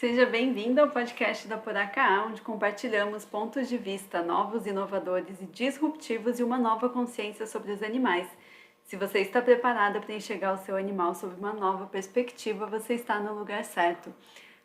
Seja bem-vindo ao podcast da Poracá, onde compartilhamos pontos de vista novos, inovadores e disruptivos e uma nova consciência sobre os animais. Se você está preparada para enxergar o seu animal sob uma nova perspectiva, você está no lugar certo.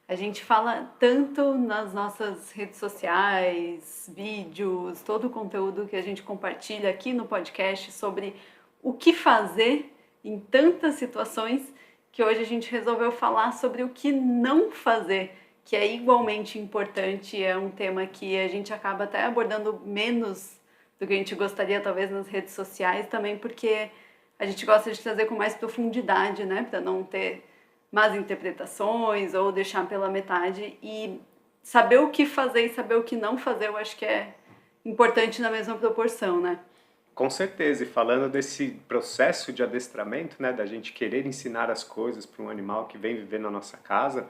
A gente fala tanto nas nossas redes sociais, vídeos, todo o conteúdo que a gente compartilha aqui no podcast sobre o que fazer em tantas situações, que hoje a gente resolveu falar sobre o que não fazer, que é igualmente importante, é um tema que a gente acaba até abordando menos do que a gente gostaria, talvez, nas redes sociais, também porque a gente gosta de trazer com mais profundidade, né, para não ter más interpretações ou deixar pela metade, e saber o que fazer e saber o que não fazer, eu acho que é importante na mesma proporção, né? Com certeza, e falando desse processo de adestramento, né, da gente querer ensinar as coisas para um animal que vem viver na nossa casa,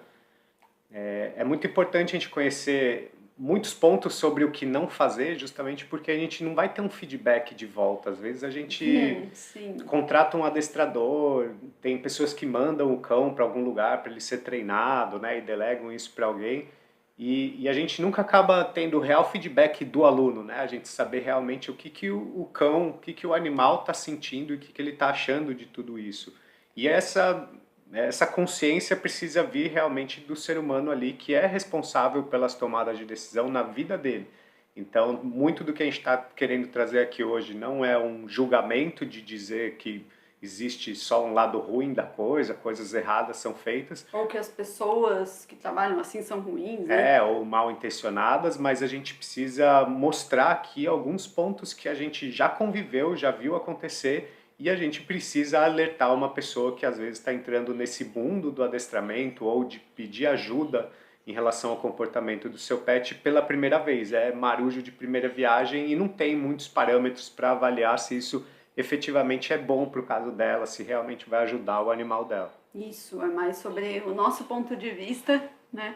é muito importante a gente conhecer muitos pontos sobre o que não fazer, justamente porque a gente não vai ter um feedback de volta. Às vezes a gente contrata um adestrador, tem pessoas que mandam o cão para algum lugar para ele ser treinado, né, e delegam isso para alguém. E a gente nunca acaba tendo o real feedback do aluno, né? A gente saber realmente o que o cão, o que o animal está sentindo e o que ele está achando de tudo isso. E essa consciência precisa vir realmente do ser humano ali, que é responsável pelas tomadas de decisão na vida dele. Então, muito do que a gente está querendo trazer aqui hoje não é um julgamento de dizer que existe só um lado ruim da coisa, coisas erradas são feitas. Ou que as pessoas que trabalham assim são ruins, né? Ou mal intencionadas, mas a gente precisa mostrar aqui alguns pontos que a gente já conviveu, já viu acontecer, e a gente precisa alertar uma pessoa que às vezes está entrando nesse mundo do adestramento ou de pedir ajuda em relação ao comportamento do seu pet pela primeira vez. É marujo de primeira viagem e não tem muitos parâmetros para avaliar se isso efetivamente é bom para o caso dela, se realmente vai ajudar o animal dela. Isso, é mais sobre o nosso ponto de vista, né?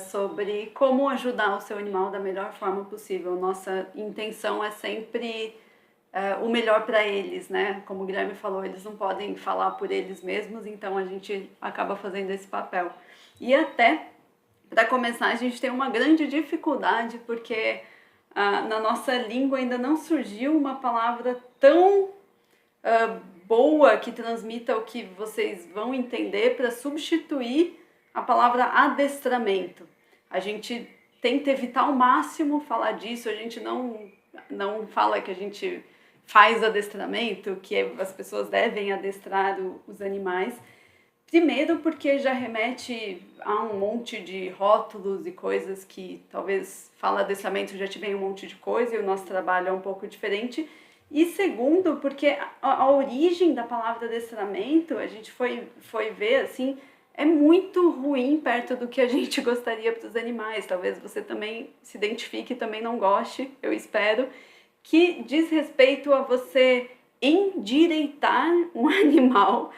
Sobre como ajudar o seu animal da melhor forma possível. Nossa intenção é sempre o melhor para eles, né? Como o Guilherme falou, eles não podem falar por eles mesmos, então a gente acaba fazendo esse papel. E até, para começar, a gente tem uma grande dificuldade, porque na nossa língua ainda não surgiu uma palavra tão boa que transmita o que vocês vão entender para substituir a palavra adestramento. A gente tenta evitar ao máximo falar disso, a gente não fala que a gente faz adestramento, que as pessoas devem adestrar os animais. Primeiro porque já remete a um monte de rótulos e coisas que talvez fala adestramento já te vem um monte de coisa e o nosso trabalho é um pouco diferente. E segundo, porque a origem da palavra adestramento, a gente foi ver assim, é muito ruim perto do que a gente gostaria para os animais. Talvez você também se identifique e também não goste, eu espero, que diz respeito a você endireitar um animal,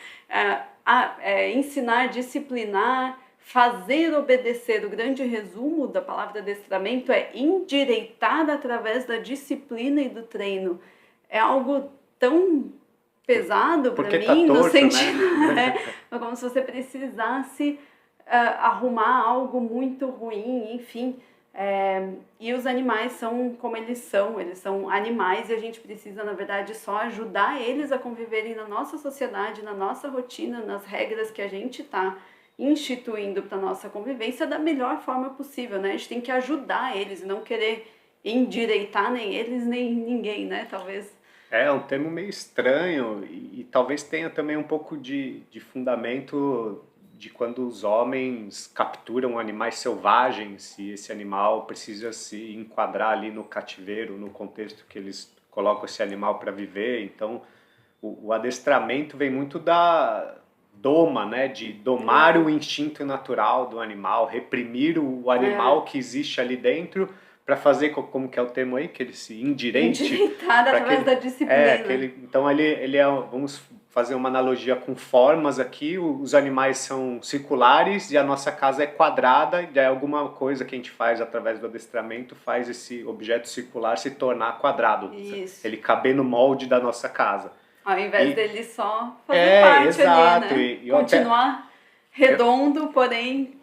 ensinar, disciplinar, fazer obedecer. O grande resumo da palavra adestramento é endireitar através da disciplina e do treino. É algo tão pesado para mim, tá torto, no sentido, né? É como se você precisasse arrumar algo muito ruim, enfim. E os animais são como eles são animais e a gente precisa, na verdade, só ajudar eles a conviverem na nossa sociedade, na nossa rotina, nas regras que a gente está instituindo para nossa convivência da melhor forma possível, né? A gente tem que ajudar eles e não querer endireitar nem eles nem ninguém, né? Talvez. É um termo meio estranho e talvez tenha também um pouco de fundamento de quando os homens capturam animais selvagens e esse animal precisa se enquadrar ali no cativeiro, no contexto que eles colocam esse animal para viver. Então, o adestramento vem muito da doma, né? De domar o instinto natural do animal, reprimir o animal que existe ali dentro, para fazer, como que é o termo aí, que ele se endireitar através da disciplina. Então ele é, vamos fazer uma analogia com formas aqui, os animais são circulares e a nossa casa é quadrada, e aí alguma coisa que a gente faz através do adestramento faz esse objeto circular se tornar quadrado. Isso. Ele caber no molde da nossa casa. Ao invés dele só fazer parte exato, ali, né? Continuar Redondo, porém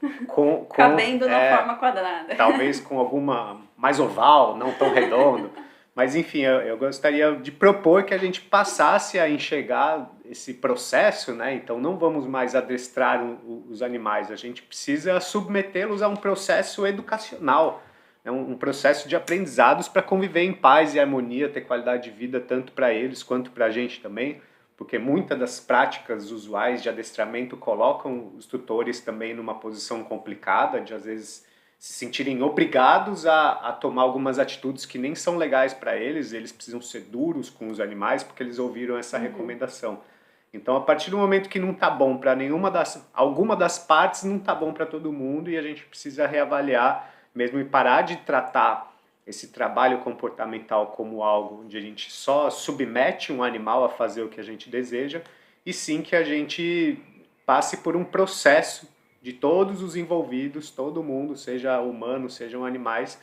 cabendo na forma quadrada. Talvez com alguma mais oval, não tão redondo. Mas enfim, eu gostaria de propor que a gente passasse a enxergar esse processo, né? Então não vamos mais adestrar os animais, a gente precisa submetê-los a um processo educacional, né? Um processo de aprendizados para conviver em paz e harmonia, ter qualidade de vida tanto para eles quanto para a gente também, porque muitas das práticas usuais de adestramento colocam os tutores também numa posição complicada, de às vezes se sentirem obrigados a tomar algumas atitudes que nem são legais para eles, eles precisam ser duros com os animais porque eles ouviram essa recomendação. Então, a partir do momento que não está bom para alguma das partes, não está bom para todo mundo e a gente precisa reavaliar mesmo e parar de tratar esse trabalho comportamental como algo onde a gente só submete um animal a fazer o que a gente deseja, e sim que a gente passe por um processo de todos os envolvidos, todo mundo, seja humano, sejam animais,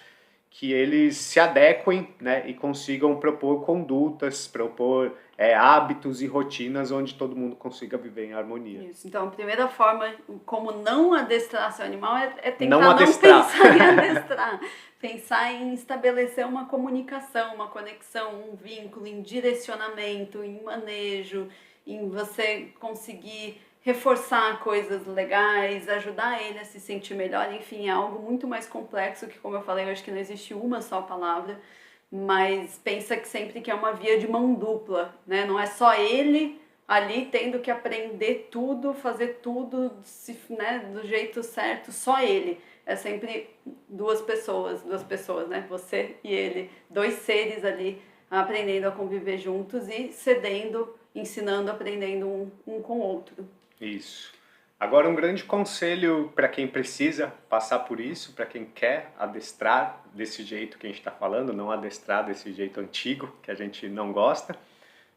que eles se adequem, né, e consigam propor condutas, propor hábitos e rotinas onde todo mundo consiga viver em harmonia. Isso. Então, a primeira forma como não adestrar seu animal é tentar não pensar em adestrar. Pensar em estabelecer uma comunicação, uma conexão, um vínculo, em direcionamento, em manejo, em você conseguir reforçar coisas legais, ajudar ele a se sentir melhor, enfim, é algo muito mais complexo que, como eu falei, eu acho que não existe uma só palavra, mas pensa que sempre que é uma via de mão dupla, né? Não é só ele ali tendo que aprender tudo, fazer tudo, né, do jeito certo, só ele. É sempre duas pessoas, né? Você e ele, dois seres ali aprendendo a conviver juntos e cedendo, ensinando, aprendendo um com o outro. Isso. Agora, um grande conselho para quem precisa passar por isso, para quem quer adestrar desse jeito que a gente está falando, não adestrar desse jeito antigo, que a gente não gosta,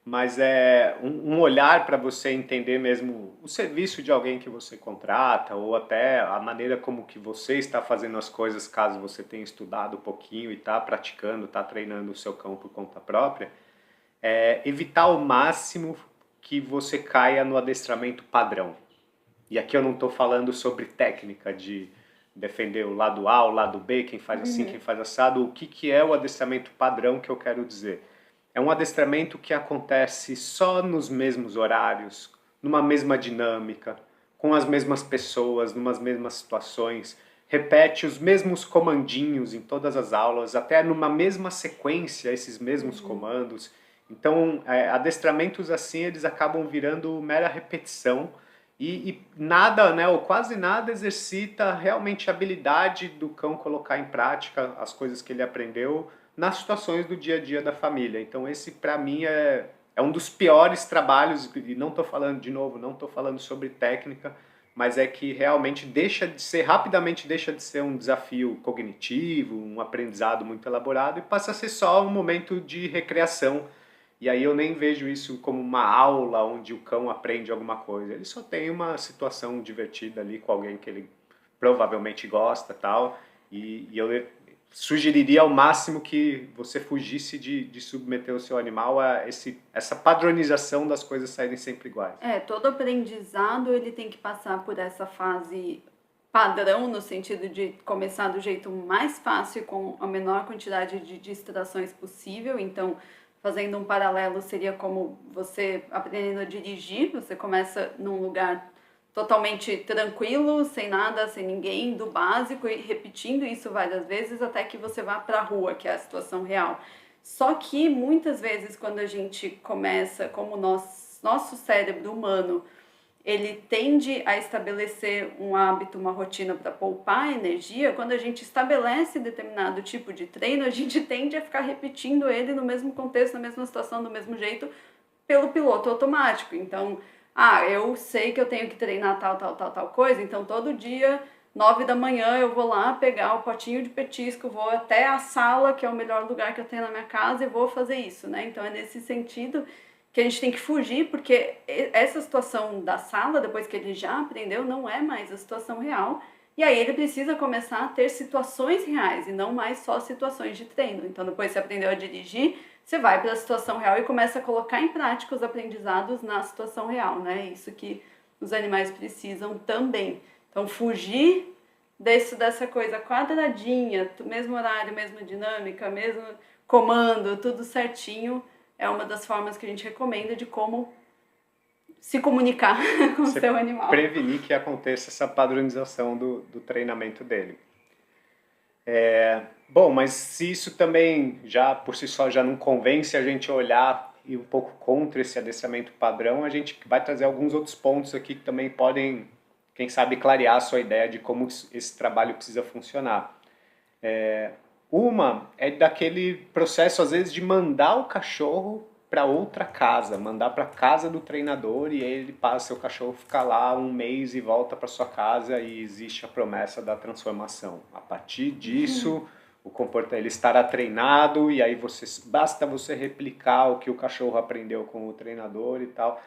mas é um olhar para você entender mesmo o serviço de alguém que você contrata, ou até a maneira como que você está fazendo as coisas, caso você tenha estudado um pouquinho e está praticando, está treinando o seu cão por conta própria, evitar ao máximo que você caia no adestramento padrão. E aqui eu não estou falando sobre técnica de defender o lado A, o lado B, quem faz assim, quem faz assado. O que é o adestramento padrão que eu quero dizer? É um adestramento que acontece só nos mesmos horários, numa mesma dinâmica, com as mesmas pessoas, numas mesmas situações, repete os mesmos comandinhos em todas as aulas, até numa mesma sequência esses mesmos comandos. Então, adestramentos assim, eles acabam virando mera repetição e nada, né, ou quase nada exercita realmente a habilidade do cão colocar em prática as coisas que ele aprendeu nas situações do dia a dia da família. Então, esse, para mim, é um dos piores trabalhos, e não estou falando, de novo, não estou falando sobre técnica, mas é que realmente rapidamente deixa de ser um desafio cognitivo, um aprendizado muito elaborado, e passa a ser só um momento de recreação. E aí eu nem vejo isso como uma aula onde o cão aprende alguma coisa. Ele só tem uma situação divertida ali com alguém que ele provavelmente gosta, tal. E eu sugeriria ao máximo que você fugisse de submeter o seu animal a essa padronização das coisas saírem sempre iguais. Todo aprendizado ele tem que passar por essa fase padrão, no sentido de começar do jeito mais fácil, com a menor quantidade de distrações possível. Então, fazendo um paralelo, seria como você aprendendo a dirigir. Você começa num lugar totalmente tranquilo, sem nada, sem ninguém, do básico, e repetindo isso várias vezes até que você vá para a rua, que é a situação real. Só que muitas vezes quando a gente começa, como nosso cérebro humano, ele tende a estabelecer um hábito, uma rotina para poupar energia. Quando a gente estabelece determinado tipo de treino, a gente tende a ficar repetindo ele no mesmo contexto, na mesma situação, do mesmo jeito, pelo piloto automático. Então, eu sei que eu tenho que treinar tal coisa, então todo dia, 9 da manhã, eu vou lá pegar o potinho de petisco, vou até a sala, que é o melhor lugar que eu tenho na minha casa, e vou fazer isso, né? Então, é nesse sentido que a gente tem que fugir, porque essa situação da sala, depois que ele já aprendeu, não é mais a situação real. E aí ele precisa começar a ter situações reais e não mais só situações de treino. Então, depois que você aprendeu a dirigir, você vai para a situação real e começa a colocar em prática os aprendizados na situação real, né? Isso que os animais precisam também. Então, fugir dessa coisa quadradinha, mesmo horário, mesma dinâmica, mesmo comando, tudo certinho, é uma das formas que a gente recomenda de como se comunicar com o seu animal. Prevenir que aconteça essa padronização do treinamento dele. Bom, mas se isso também já por si só já não convence a gente a olhar e um pouco contra esse adestramento padrão, a gente vai trazer alguns outros pontos aqui que também podem, quem sabe, clarear a sua ideia de como esse trabalho precisa funcionar. Uma é daquele processo, às vezes, de mandar o cachorro para outra casa, mandar para a casa do treinador e ele passa, o cachorro fica lá um mês e volta para sua casa e existe a promessa da transformação. A partir disso, ele estará treinado e aí basta você replicar o que o cachorro aprendeu com o treinador e tal.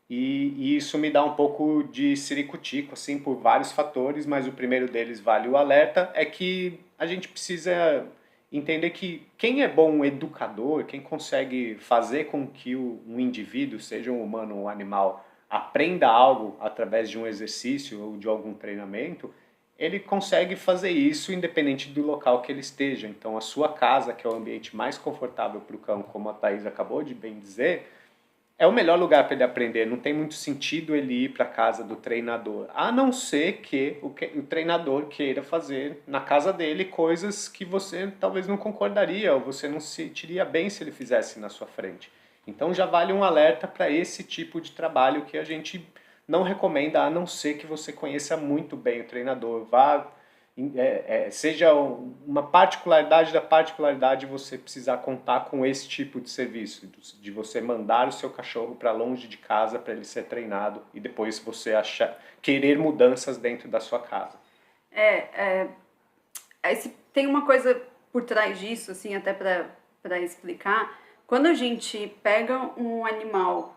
E isso me dá um pouco de ciricutico, assim, por vários fatores, mas o primeiro deles, vale o alerta, é que a gente precisa entender que quem é bom educador, quem consegue fazer com que um indivíduo, seja um humano ou um animal, aprenda algo através de um exercício ou de algum treinamento, ele consegue fazer isso independente do local que ele esteja. Então, a sua casa, que é o ambiente mais confortável para o cão, como a Thaís acabou de bem dizer, é o melhor lugar para ele aprender. Não tem muito sentido ele ir para a casa do treinador, a não ser que o treinador queira fazer na casa dele coisas que você talvez não concordaria ou você não se sentiria bem se ele fizesse na sua frente. Então já vale um alerta para esse tipo de trabalho que a gente não recomenda, a não ser que você conheça muito bem o treinador. Seja uma particularidade da particularidade você precisar contar com esse tipo de serviço, de você mandar o seu cachorro para longe de casa para ele ser treinado e depois você querer mudanças dentro da sua casa. Tem uma coisa por trás disso, assim, até para explicar. Quando a gente pega um animal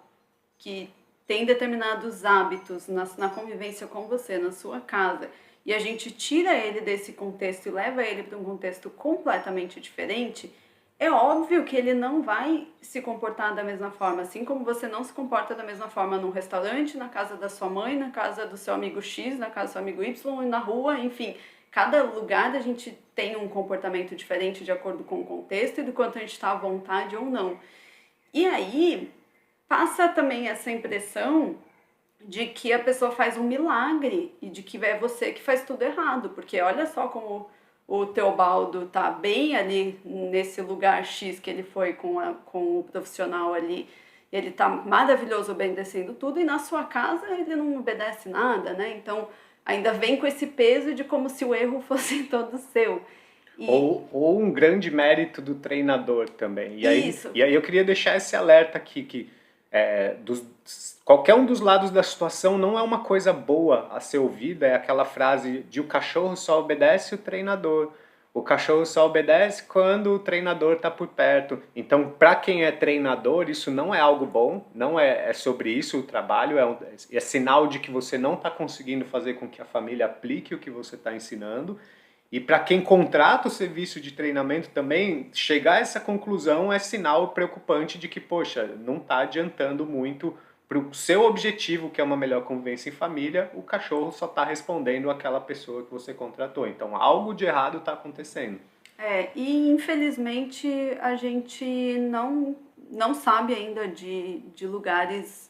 que tem determinados hábitos na convivência com você, na sua casa, e a gente tira ele desse contexto e leva ele para um contexto completamente diferente, é óbvio que ele não vai se comportar da mesma forma, assim como você não se comporta da mesma forma num restaurante, na casa da sua mãe, na casa do seu amigo X, na casa do seu amigo Y, na rua, enfim. Cada lugar a gente tem um comportamento diferente de acordo com o contexto e do quanto a gente está à vontade ou não. E aí passa também essa impressão de que a pessoa faz um milagre e de que é você que faz tudo errado, porque olha só como o Teobaldo tá bem ali nesse lugar X que ele foi com o profissional ali, ele tá maravilhoso obedecendo tudo, e na sua casa ele não obedece nada, né? Então ainda vem com esse peso de como se o erro fosse todo seu. Ou um grande mérito do treinador também. E aí eu queria deixar esse alerta aqui, que qualquer um dos lados da situação não é uma coisa boa a ser ouvida. É aquela frase de o cachorro só obedece o treinador. O cachorro só obedece quando o treinador está por perto. Então, para quem é treinador, isso não é algo bom, não é sobre isso o trabalho, é sinal de que você não está conseguindo fazer com que a família aplique o que você está ensinando. E para quem contrata o serviço de treinamento também, chegar a essa conclusão é sinal preocupante de que, poxa, não está adiantando muito para o seu objetivo, que é uma melhor convivência em família, o cachorro só está respondendo àquela pessoa que você contratou. Então, algo de errado está acontecendo. E infelizmente a gente não sabe ainda de lugares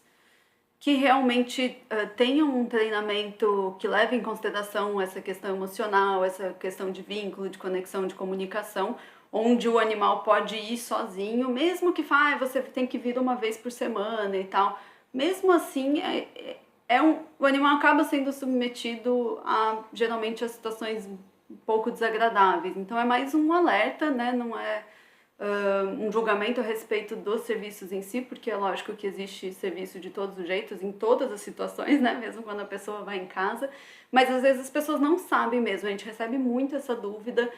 que realmente tenham um treinamento que leve em consideração essa questão emocional, essa questão de vínculo, de conexão, de comunicação, onde o animal pode ir sozinho, mesmo que você tem que vir uma vez por semana e tal. Mesmo assim, o animal acaba sendo submetido geralmente a situações um pouco desagradáveis. Então é mais um alerta, né? Não é um julgamento a respeito dos serviços em si, porque é lógico que existe serviço de todos os jeitos, em todas as situações, né? Mesmo quando a pessoa vai em casa. Mas às vezes as pessoas não sabem mesmo, a gente recebe muito essa dúvida.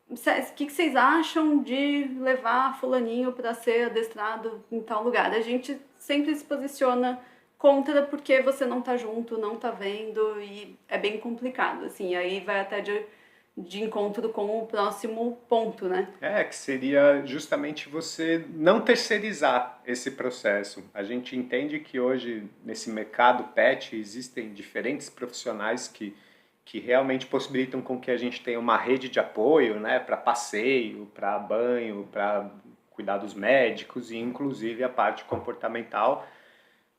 O que vocês acham de levar fulaninho para ser adestrado em tal lugar? A gente sempre se posiciona contra porque você não tá junto, não tá vendo, e é bem complicado, assim. Aí vai até de de encontro com o próximo ponto, né? Que seria justamente você não terceirizar esse processo. A gente entende que hoje, nesse mercado pet, existem diferentes profissionais que realmente possibilitam com que a gente tenha uma rede de apoio, né, para passeio, para banho, para cuidados médicos e inclusive a parte comportamental.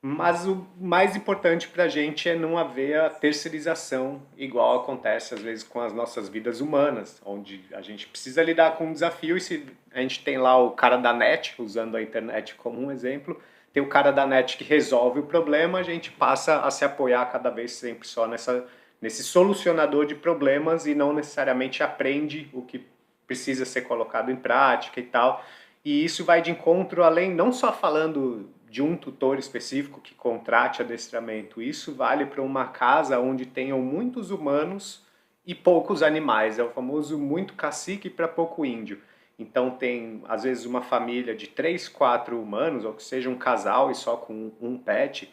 Mas o mais importante para a gente é não haver a terceirização, igual acontece às vezes com as nossas vidas humanas, onde a gente precisa lidar com um desafio e se a gente tem lá o cara da net, usando a internet como um exemplo, tem o cara da net que resolve o problema, a gente passa a se apoiar cada vez sempre só nesse solucionador de problemas e não necessariamente aprende o que precisa ser colocado em prática e tal. E isso vai de encontro, além, não só falando de um tutor específico que contrate adestramento, isso vale para uma casa onde tenham muitos humanos e poucos animais, é o famoso muito cacique para pouco índio. Então tem, às vezes, uma família de 3, 4 humanos, ou que seja um casal e só com um pet,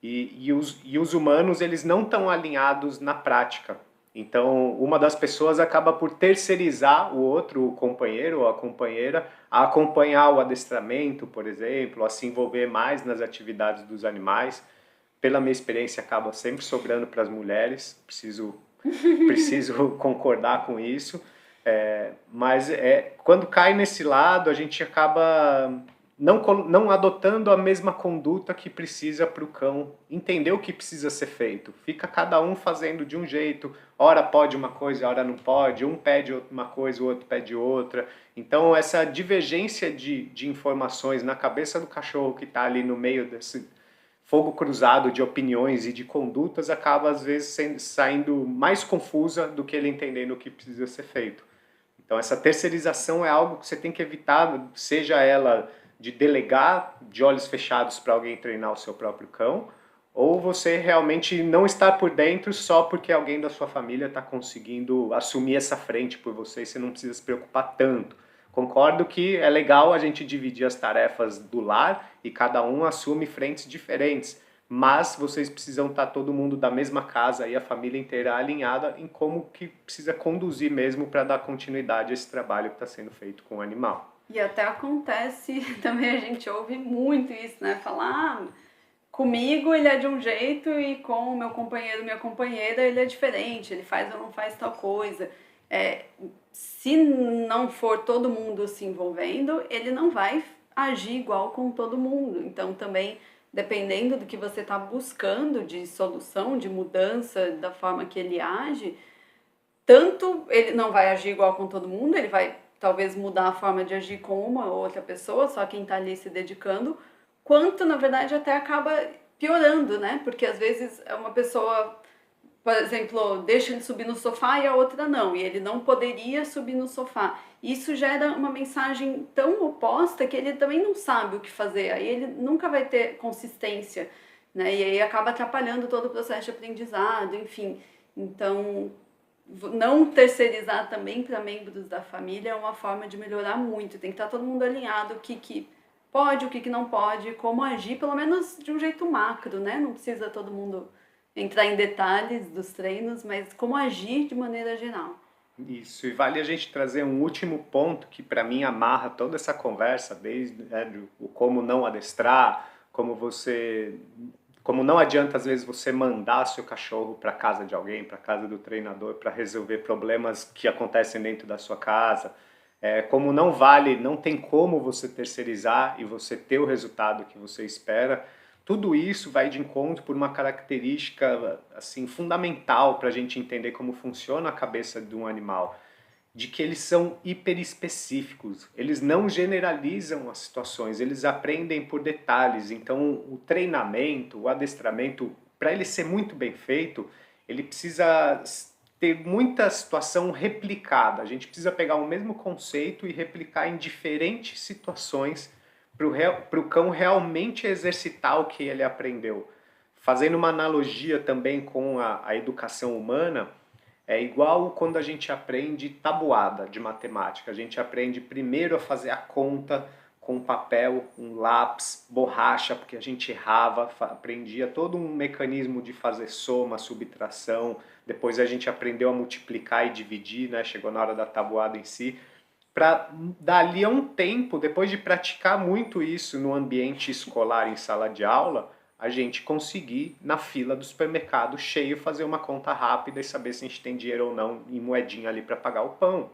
e os humanos eles não estão alinhados na prática. Então, uma das pessoas acaba por terceirizar o outro, o companheiro ou a companheira, a acompanhar o adestramento, por exemplo, a se envolver mais nas atividades dos animais. Pela minha experiência, acaba sempre sobrando para as mulheres, preciso concordar com isso. Mas quando cai nesse lado, a gente acaba não adotando a mesma conduta que precisa para o cão entender o que precisa ser feito. Fica cada um fazendo de um jeito, ora pode uma coisa, ora não pode, um pede uma coisa, o outro pede outra. Então essa divergência de informações na cabeça do cachorro que está ali no meio desse fogo cruzado de opiniões e de condutas acaba às vezes saindo mais confusa do que ele entendendo o que precisa ser feito. Então essa terceirização é algo que você tem que evitar, seja ela de delegar de olhos fechados para alguém treinar o seu próprio cão, ou você realmente não estar por dentro só porque alguém da sua família está conseguindo assumir essa frente por você e você não precisa se preocupar tanto. Concordo que é legal a gente dividir as tarefas do lar e cada um assume frentes diferentes, mas vocês precisam estar todo mundo da mesma casa e a família inteira alinhada em como que precisa conduzir mesmo para dar continuidade a esse trabalho que está sendo feito com o animal. E até acontece, também a gente ouve muito isso, né? Falar, comigo ele é de um jeito e com o meu companheiro, minha companheira, ele é diferente, ele faz ou não faz tal coisa. Se não for todo mundo se envolvendo, ele não vai agir igual com todo mundo. Então também, dependendo do que você está buscando de solução, de mudança da forma que ele age, tanto ele não vai agir igual com todo mundo, ele vai talvez mudar a forma de agir com uma ou outra pessoa, só quem está ali se dedicando, quanto na verdade até acaba piorando, né? Porque às vezes é uma pessoa, por exemplo, deixa ele subir no sofá e a outra não, e ele não poderia subir no sofá. Isso gera uma mensagem tão oposta que ele também não sabe o que fazer, aí ele nunca vai ter consistência, né? E aí acaba atrapalhando todo o processo de aprendizado, enfim. Então, não terceirizar também para membros da família é uma forma de melhorar muito. Tem que estar todo mundo alinhado o que pode, o que não pode, como agir, pelo menos de um jeito macro, né? Não precisa todo mundo entrar em detalhes dos treinos, mas como agir de maneira geral. Isso, e vale a gente trazer um último ponto que para mim amarra toda essa conversa, desde o como não adestrar, como não adianta às vezes você mandar seu cachorro para casa de alguém, para casa do treinador, para resolver problemas que acontecem dentro da sua casa. Como não tem como você terceirizar e você ter o resultado que você espera. Tudo isso vai de encontro por uma característica assim fundamental para a gente entender como funciona a cabeça de um animal, de que eles são hiperespecíficos, eles não generalizam as situações, eles aprendem por detalhes. Então, o treinamento, o adestramento, para ele ser muito bem feito, ele precisa ter muita situação replicada. A gente precisa pegar o mesmo conceito e replicar em diferentes situações para o cão realmente exercitar o que ele aprendeu. Fazendo uma analogia também com a educação humana, é igual quando a gente aprende tabuada de matemática. A gente aprende primeiro a fazer a conta com papel, um lápis, borracha, porque a gente errava, aprendia todo um mecanismo de fazer soma, subtração, depois a gente aprendeu a multiplicar e dividir, né? Chegou na hora da tabuada em si, para dali a um tempo, depois de praticar muito isso no ambiente escolar, em sala de aula, a gente conseguir, na fila do supermercado cheio, fazer uma conta rápida e saber se a gente tem dinheiro ou não em moedinha ali para pagar o pão.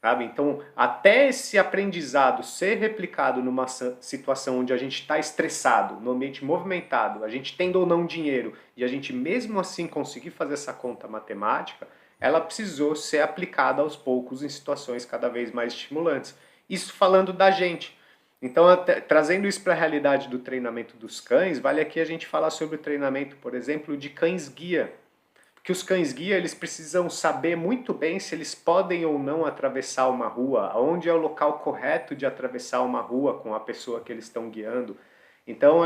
Sabe? Então, até esse aprendizado ser replicado numa situação onde a gente está estressado, no ambiente movimentado, a gente tendo ou não dinheiro, e a gente mesmo assim conseguir fazer essa conta matemática, ela precisou ser aplicada aos poucos em situações cada vez mais estimulantes. Isso falando da gente. Então, trazendo isso para a realidade do treinamento dos cães, vale aqui a gente falar sobre o treinamento, por exemplo, de cães-guia. Que os cães-guia, eles precisam saber muito bem se eles podem ou não atravessar uma rua, onde é o local correto de atravessar uma rua com a pessoa que eles estão guiando. Então,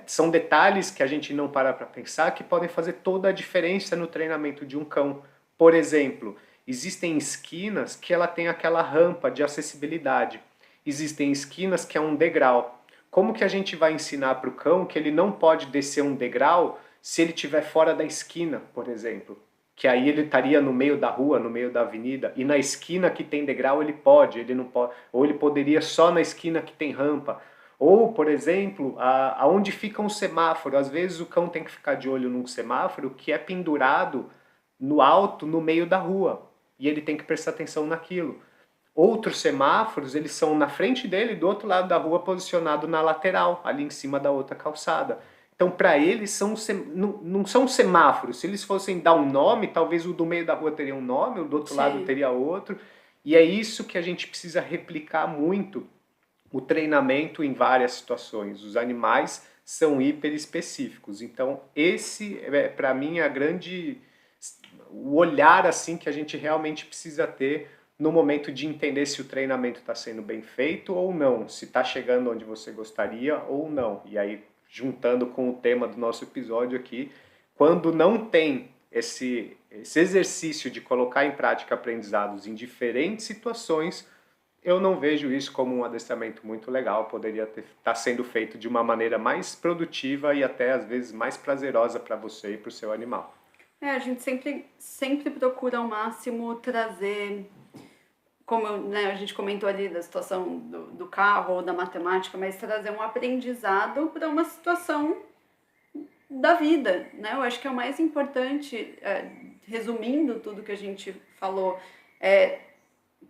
são detalhes que a gente não para pensar que podem fazer toda a diferença no treinamento de um cão. Por exemplo, existem esquinas que ela tem aquela rampa de acessibilidade. Existem esquinas que é um degrau. Como que a gente vai ensinar para o cão que ele não pode descer um degrau se ele estiver fora da esquina, por exemplo? Que aí ele estaria no meio da rua, no meio da avenida, e na esquina que tem degrau ele pode, ele não pode, ou ele poderia só na esquina que tem rampa. Ou, por exemplo, aonde fica um semáforo. Às vezes o cão tem que ficar de olho num semáforo que é pendurado no alto, no meio da rua, e ele tem que prestar atenção naquilo. Outros semáforos, eles são na frente dele, do outro lado da rua, posicionado na lateral, ali em cima da outra calçada. Então, para eles, não são semáforos. Se eles fossem dar um nome, talvez o do meio da rua teria um nome, o do outro lado teria outro. E é isso que a gente precisa replicar muito, o treinamento em várias situações. Os animais são hiper específicos. Então, esse, para mim, é o olhar assim que a gente realmente precisa ter no momento de entender se o treinamento está sendo bem feito ou não, se está chegando onde você gostaria ou não. E aí, juntando com o tema do nosso episódio aqui, quando não tem esse exercício de colocar em prática aprendizados em diferentes situações, eu não vejo isso como um adestramento muito legal. Poderia estar sendo feito de uma maneira mais produtiva e até às vezes mais prazerosa para você e para o seu animal. A gente sempre procura ao máximo trazer, como né, a gente comentou ali da situação do carro ou da matemática, mas trazer um aprendizado para uma situação da vida, né? Eu acho que é o mais importante, resumindo tudo que a gente falou,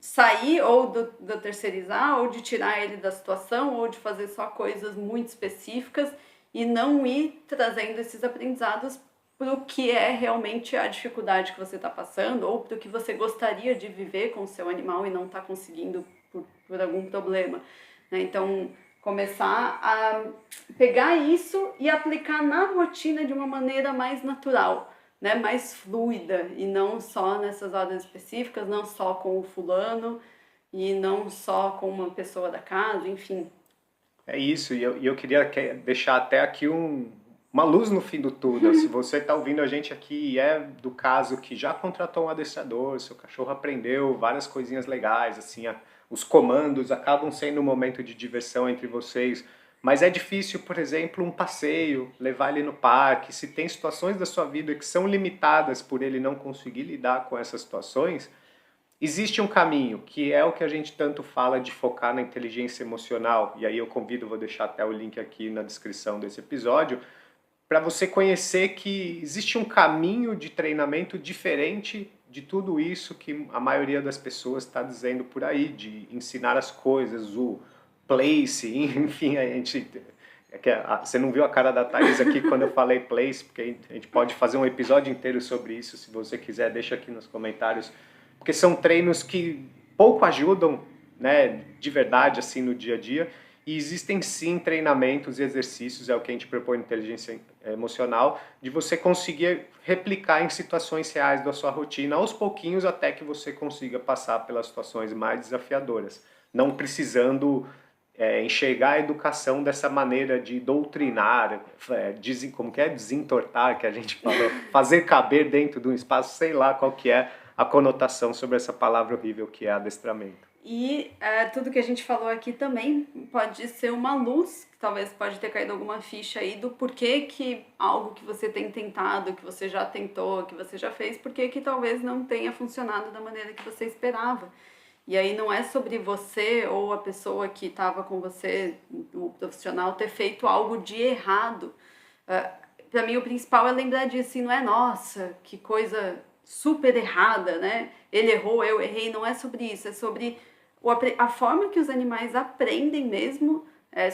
sair ou do terceirizar, ou de tirar ele da situação, ou de fazer só coisas muito específicas e não ir trazendo esses aprendizados para o que é realmente a dificuldade que você está passando ou para o que você gostaria de viver com o seu animal e não está conseguindo por algum problema, né? Então, começar a pegar isso e aplicar na rotina de uma maneira mais natural, né? Mais fluida e não só nessas horas específicas, não só com o fulano e não só com uma pessoa da casa, enfim. É isso, e eu queria deixar até aqui uma luz no fim do túnel. Se você está ouvindo a gente aqui e é do caso que já contratou um adestrador, seu cachorro aprendeu várias coisinhas legais, assim, os comandos acabam sendo um momento de diversão entre vocês, mas é difícil, por exemplo, um passeio, levar ele no parque. Se tem situações da sua vida que são limitadas por ele não conseguir lidar com essas situações, existe um caminho, que é o que a gente tanto fala de focar na inteligência emocional, e aí eu convido, vou deixar até o link aqui na descrição desse episódio, para você conhecer que existe um caminho de treinamento diferente de tudo isso que a maioria das pessoas está dizendo por aí, de ensinar as coisas, o place, enfim, você não viu a cara da Thaís aqui quando eu falei place, porque a gente pode fazer um episódio inteiro sobre isso, se você quiser, deixa aqui nos comentários, porque são treinos que pouco ajudam, né, de verdade, assim, no dia a dia. E existem sim treinamentos e exercícios, é o que a gente propõe na inteligência emocional, de você conseguir replicar em situações reais da sua rotina, aos pouquinhos, até que você consiga passar pelas situações mais desafiadoras. Não precisando enxergar a educação dessa maneira de doutrinar, como que é? Desentortar, que a gente falou, fazer caber dentro de um espaço, sei lá qual que é a conotação sobre essa palavra horrível que é adestramento. E tudo que a gente falou aqui também pode ser uma luz, que talvez pode ter caído alguma ficha aí do porquê que algo que você tem tentado, que você já tentou, que você já fez, porquê que talvez não tenha funcionado da maneira que você esperava. E aí não é sobre você ou a pessoa que estava com você, o profissional, ter feito algo de errado. Para mim o principal é lembrar disso, e não é nossa, que coisa super errada, né? Ele errou, eu errei, não é sobre isso, é sobre a forma que os animais aprendem mesmo,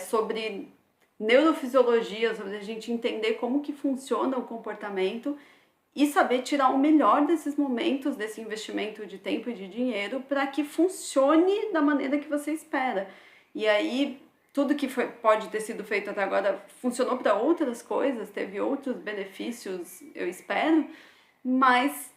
sobre neurofisiologia, sobre a gente entender como que funciona o comportamento e saber tirar o melhor desses momentos, desse investimento de tempo e de dinheiro para que funcione da maneira que você espera. E aí, tudo que pode ter sido feito até agora funcionou para outras coisas, teve outros benefícios, eu espero, mas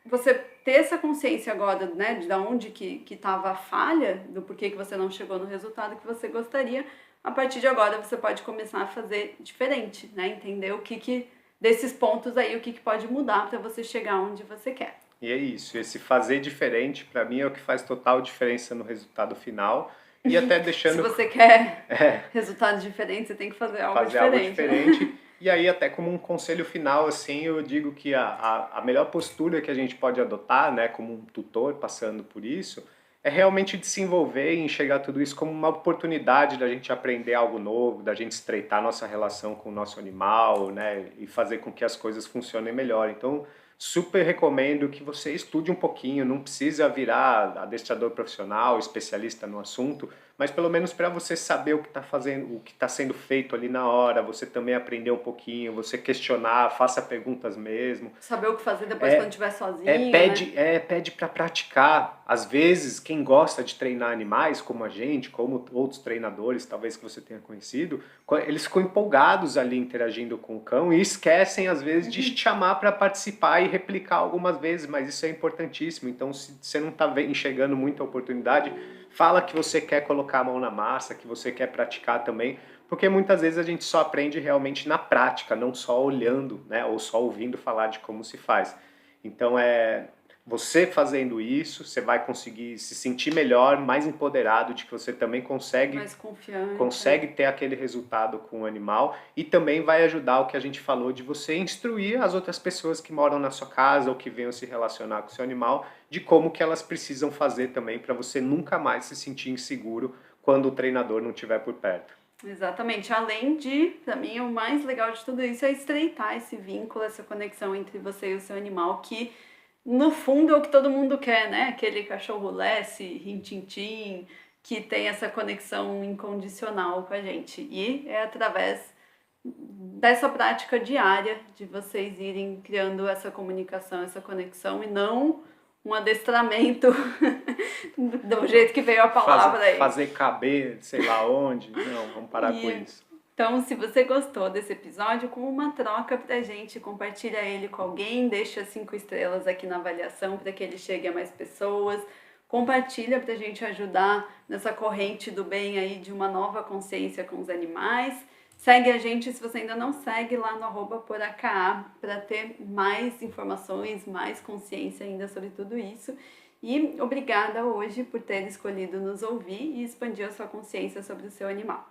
você ter essa consciência agora, né, de onde que estava a falha, do porquê que você não chegou no resultado que você gostaria, a partir de agora você pode começar a fazer diferente, né, entender o que desses pontos aí, o que pode mudar para você chegar onde você quer. E é isso, esse fazer diferente, para mim, é o que faz total diferença no resultado final. E até deixando... Se você quer resultados diferentes, você tem que fazer algo diferente. E aí, até como um conselho final, assim, eu digo que a melhor postura que a gente pode adotar, né, como um tutor passando por isso, é realmente de se envolver e enxergar tudo isso como uma oportunidade da gente aprender algo novo, da gente estreitar nossa relação com o nosso animal, né, e fazer com que as coisas funcionem melhor. Então, super recomendo que você estude um pouquinho, não precisa virar adestrador profissional, especialista no assunto, mas pelo menos para você saber o que está fazendo, o que está sendo feito ali na hora, você também aprender um pouquinho, você questionar, faça perguntas mesmo. Saber o que fazer depois quando estiver sozinho, pede para praticar. Às vezes, quem gosta de treinar animais, como a gente, como outros treinadores, talvez que você tenha conhecido, eles ficam empolgados ali interagindo com o cão e esquecem, às vezes, de te chamar para participar e replicar algumas vezes, mas isso é importantíssimo. Então, se você não está enxergando muita oportunidade, fala que você quer colocar a mão na massa, que você quer praticar também, porque muitas vezes a gente só aprende realmente na prática, não só olhando, né, ou só ouvindo falar de como se faz. Então, você fazendo isso, você vai conseguir se sentir melhor, mais empoderado de que você também mais confiante, consegue ter aquele resultado com o animal, e também vai ajudar o que a gente falou de você instruir as outras pessoas que moram na sua casa ou que venham se relacionar com o seu animal de como que elas precisam fazer também para você nunca mais se sentir inseguro quando o treinador não estiver por perto. Exatamente. Além de, para mim, o mais legal de tudo isso é estreitar esse vínculo, essa conexão entre você e o seu animal, que no fundo é o que todo mundo quer, né? Aquele cachorro lesse, rintintim, que tem essa conexão incondicional com a gente. E é através dessa prática diária de vocês irem criando essa comunicação, essa conexão, e não um adestramento do jeito que veio a palavra aí. Fazer caber, sei lá onde. Não, vamos parar com isso. Então, se você gostou desse episódio, como uma troca pra gente, compartilha ele com alguém, deixa 5 estrelas aqui na avaliação para que ele chegue a mais pessoas. Compartilha pra gente ajudar nessa corrente do bem aí de uma nova consciência com os animais. Segue a gente, se você ainda não segue, lá no @poraka para ter mais informações, mais consciência ainda sobre tudo isso. E obrigada hoje por ter escolhido nos ouvir e expandir a sua consciência sobre o seu animal.